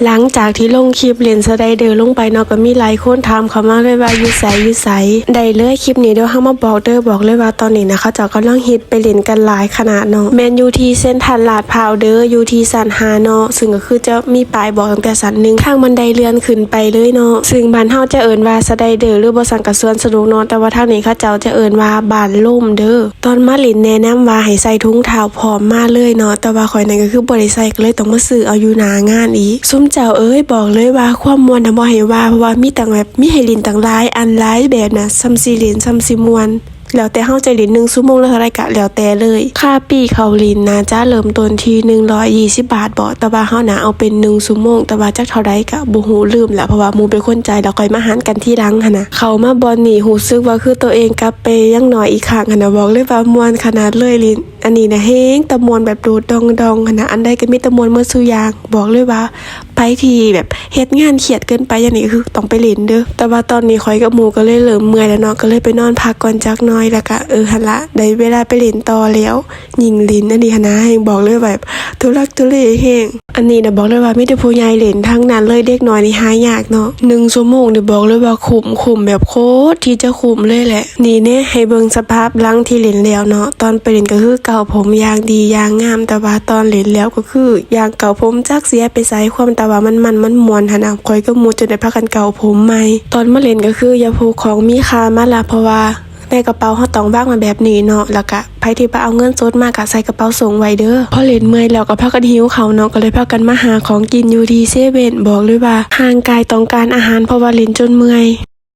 หลังจากที่ลงคลิปเล่นสไลเดอร์ลงไปเนาะก็มีหลายคนถามเข้ามาเลยว่าอยู่ไสได้เลยคลิปนี้เดี๋ยวเฮามาบอกเลยว่าตอนนี้นะเขาเจ้ากำลังฮิตไปเล่นกันหลายขนาดเนาะแม่นอยู่ที่เส้นทรัลลาดพร้าวเด้ออยู่ที่สัน5เนาะซึ่งก็คือจะมีป้ายบอกตั้งแต่สัน1ทางบันไดเลื่อนขึ้นไปเลยเนาะซึ่งบ้านเฮาจะเอิ้นว่าสไลเดอร์หรือบ่ซั่นก็สวนสนุกเนาะแต่ว่าทางนี้เขาเจ้าจะเอิ้นว่าบ้านล่มเด้อตอนมาเล่นแนะนำว่าให้ใส่ถุงเท้าพร้อมมาเลยเนาะแต่ว่าข่อยนั่นก็คือบ่ได้ใส่ก็เลยต้องมาซื้อเอาอยู่หน้างานอีกซุมเจ้าบอกเลยว่าความม่วนน่ะบ่ให้ว่าเพราะว่ามีตั้งแบบมีให้ลินตั้งหลายอันหลายแบบน่ะซ้ำสิลินซ้ำสิม่วนแล้วแต่เฮาจะลิน1ชั่วโมงแล้วเท่าไหร่ก็แล้วแต่เลยค่าปีเข้าลินนะจ้าเริ่มต้นที่120 บาทบ่แต่ว่าเฮาน่ะเอาเป็น1ชั่วโมงแต่ว่าจักเท่าใดก็บ่ฮู้ลืมแล้วเพราะว่าหมู่เป็นคนจ่ายแล้วค่อยมาหารกันทีหลังหั่นน่ะเข้ามาบ่นี่รู้สึกว่าคือตัวเองกลับไปยังน้อยอีกครั้งหั่นน่ะบอกเลยว่าม่วนขนาดเลยลินอันนี้นะเฮงตะมวนแบบโดดดองหั่นน่ะอันใดก็มีตะมวนหมดซุอย่างบอกเลยว่าไปที่แบบเฮ็ดงานเครียดเกินไปอย่างนี้คือต้องไปเล่นเด้อแต่ว่าตอนนี้ข่อยกับหมู่ก็เลยเริ่มเมื่อยแล้วเนาะก็เลยไปนอนพักก่อนจักหน่อยแล้วก็หั่นละได้เวลาไปเล่นต่อแล้วยิงลิ้นอันนี้หั่นนะให้บอกเลยแบบทุลักทุเลแฮงอันนี้น่ะบอกเลยว่ามีแต่ผู้ใหญ่เล่นทั้งนั้นเลยเด็กน้อยนี่หายากเนาะ1ชั่วโมงนี่บอกเลยว่าคุ้มแบบโคตรที่จะคุ้มเลยแหละนี่เนี่ยให้เบิ่งสภาพหลังที่เล่นแล้วเนาะตอนไปเล่นก็คือเก่าผมอย่างดีอย่างงามแต่ว่าตอนเล่นแล้วก็คืออย่างเก่าผมจักเสียไปใส่ความแต่ว่ามันม่วนหั่นน่ะข่อยก็มูจนได้พากันเก่าผมใหม่ตอนมาเล่นก็คืออย่าพกของมีค่ามาละเพราะว่าในกระเป๋าเฮาต้องวางมาแบบนี้เนาะแล้วก็ไผที่บ่เอาเงินสดมาก็ใส่กระเป๋าส่งไว้เด้อพอเล่นเมื่อยแล้วก็พากันหิวข้าวเนาะก็เลยพากันมาหาของกินอยู่ที่เซเว่นบอกเลยว่าห่างกายต้องการอาหารเพราะว่าเล่นจนเมื่อย